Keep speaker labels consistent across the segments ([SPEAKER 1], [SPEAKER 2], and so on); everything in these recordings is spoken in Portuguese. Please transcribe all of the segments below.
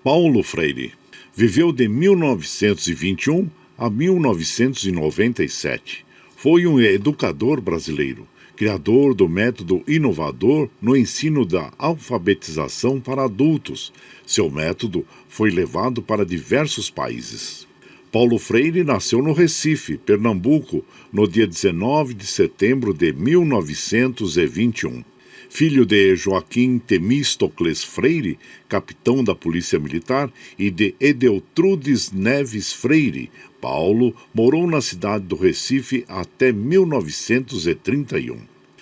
[SPEAKER 1] Paulo Freire viveu de 1921 a 1997. Foi um educador brasileiro, criador do método inovador no ensino da alfabetização para adultos. Seu método foi levado para diversos países. Paulo Freire nasceu no Recife, Pernambuco, no dia 19 de setembro de 1921. Filho de Joaquim Temístocles Freire, capitão da Polícia Militar, e de Edeltrudes Neves Freire, Paulo morou na cidade do Recife até 1931.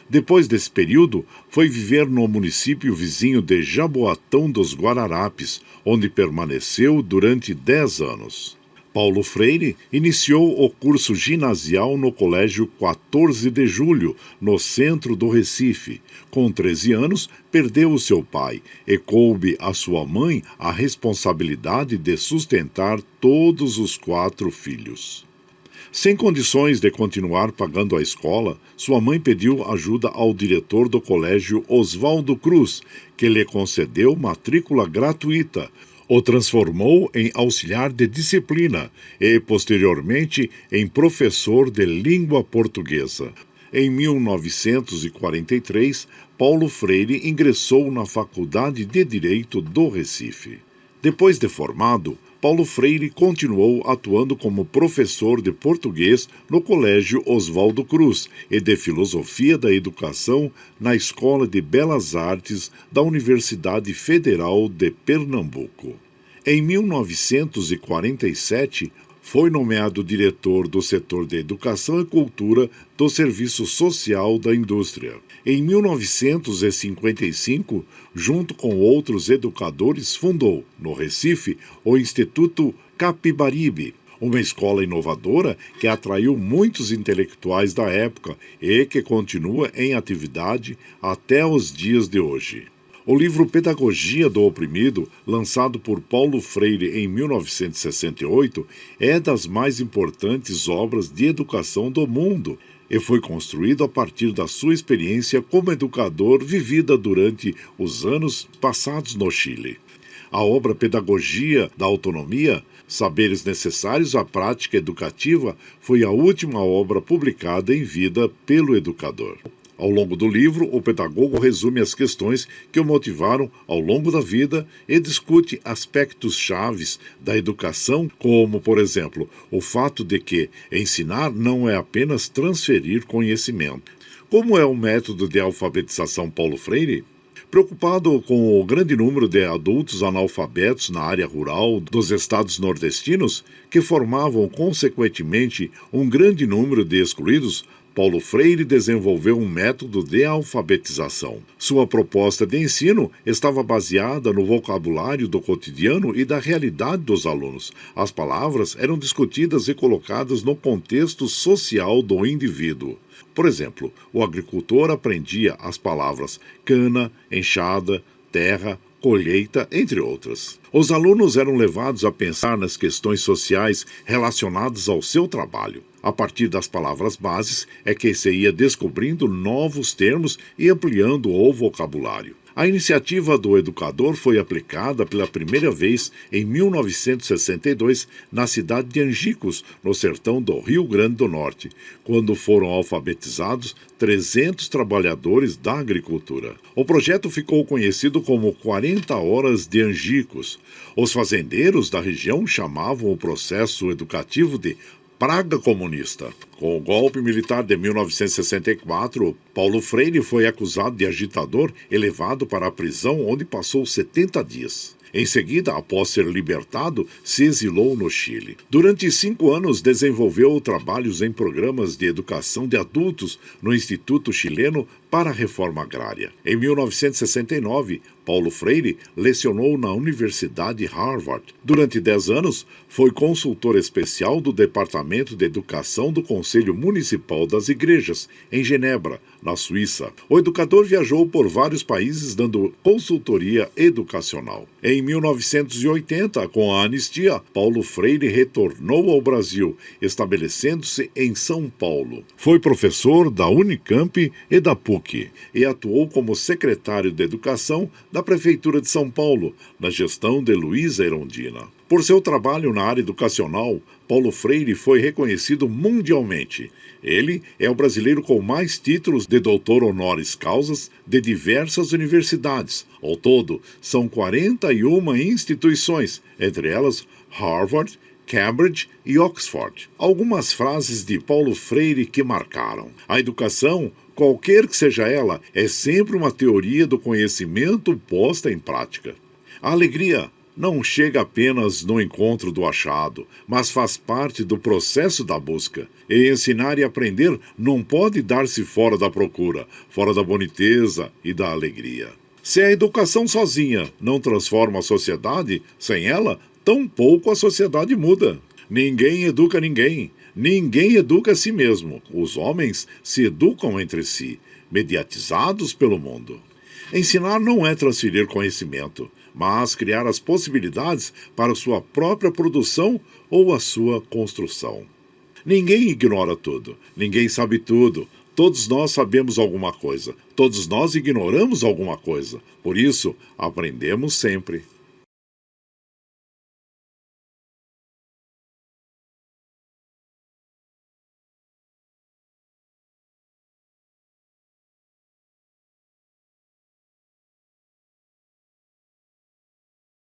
[SPEAKER 1] Depois desse período, foi viver no município vizinho de Jaboatão dos Guararapes, onde permaneceu durante 10 anos. Paulo Freire iniciou o curso ginasial no Colégio 14 de Julho, no centro do Recife. Com 13 anos, perdeu o seu pai e coube à sua mãe a responsabilidade de sustentar todos os 4 filhos. Sem condições de continuar pagando a escola, sua mãe pediu ajuda ao diretor do colégio Oswaldo Cruz, que lhe concedeu matrícula gratuita. O transformou em auxiliar de disciplina e, posteriormente, em professor de língua portuguesa. Em 1943, Paulo Freire ingressou na Faculdade de Direito do Recife. Depois de formado, Paulo Freire continuou atuando como professor de português no Colégio Oswaldo Cruz e de Filosofia da Educação na Escola de Belas Artes da Universidade Federal de Pernambuco. Em 1947, foi nomeado diretor do setor de Educação e Cultura do Serviço Social da Indústria. Em 1955, junto com outros educadores, fundou, no Recife, o Instituto Capibaribe, uma escola inovadora que atraiu muitos intelectuais da época e que continua em atividade até os dias de hoje. O livro Pedagogia do Oprimido, lançado por Paulo Freire em 1968, é das mais importantes obras de educação do mundo e foi construído a partir da sua experiência como educador vivida durante os anos passados no Chile. A obra Pedagogia da Autonomia, Saberes Necessários à Prática Educativa, foi a última obra publicada em vida pelo educador. Ao longo do livro, o pedagogo resume as questões que o motivaram ao longo da vida e discute aspectos chaves da educação, como, por exemplo, o fato de que ensinar não é apenas transferir conhecimento. Como é o método de alfabetização Paulo Freire? Preocupado com o grande número de adultos analfabetos na área rural dos estados nordestinos, que formavam, consequentemente, um grande número de excluídos, Paulo Freire desenvolveu um método de alfabetização. Sua proposta de ensino estava baseada no vocabulário do cotidiano e da realidade dos alunos. As palavras eram discutidas e colocadas no contexto social do indivíduo. Por exemplo, o agricultor aprendia as palavras cana, enxada, terra, colheita, entre outras. Os alunos eram levados a pensar nas questões sociais relacionadas ao seu trabalho. A partir das palavras bases é que se ia descobrindo novos termos e ampliando o vocabulário. A iniciativa do educador foi aplicada pela primeira vez em 1962 na cidade de Angicos, no sertão do Rio Grande do Norte, quando foram alfabetizados 300 trabalhadores da agricultura. O projeto ficou conhecido como 40 Horas de Angicos. Os fazendeiros da região chamavam o processo educativo de praga comunista. Com o golpe militar de 1964, Paulo Freire foi acusado de agitador e levado para a prisão, onde passou 70 dias. Em seguida, após ser libertado, se exilou no Chile. Durante 5 anos, desenvolveu trabalhos em programas de educação de adultos no Instituto Chileno para a Reforma Agrária. Em 1969, Paulo Freire lecionou na Universidade Harvard. Durante 10 anos, foi consultor especial do Departamento de Educação do Conselho Municipal das Igrejas, em Genebra, na Suíça. O educador viajou por vários países dando consultoria educacional. Em 1980, com a anistia, Paulo Freire retornou ao Brasil, estabelecendo-se em São Paulo. Foi professor da Unicamp e da PUC e atuou como secretário de Educação da Prefeitura de São Paulo, na gestão de Luísa Erundina. Por seu trabalho na área educacional, Paulo Freire foi reconhecido mundialmente. Ele é o brasileiro com mais títulos de doutor honoris causas de diversas universidades. Ao todo, são 41 instituições, entre elas Harvard, Cambridge e Oxford. Algumas frases de Paulo Freire que marcaram. A educação, qualquer que seja ela, é sempre uma teoria do conhecimento posta em prática. A alegria não chega apenas no encontro do achado, mas faz parte do processo da busca. E ensinar e aprender não pode dar-se fora da procura, fora da boniteza e da alegria. Se a educação sozinha não transforma a sociedade, sem ela, tampouco a sociedade muda. Ninguém educa ninguém. Ninguém educa a si mesmo. Os homens se educam entre si, mediatizados pelo mundo. Ensinar não é transferir conhecimento, mas criar as possibilidades para sua própria produção ou a sua construção. Ninguém ignora tudo, ninguém sabe tudo. Todos nós sabemos alguma coisa, todos nós ignoramos alguma coisa. Por isso, aprendemos sempre.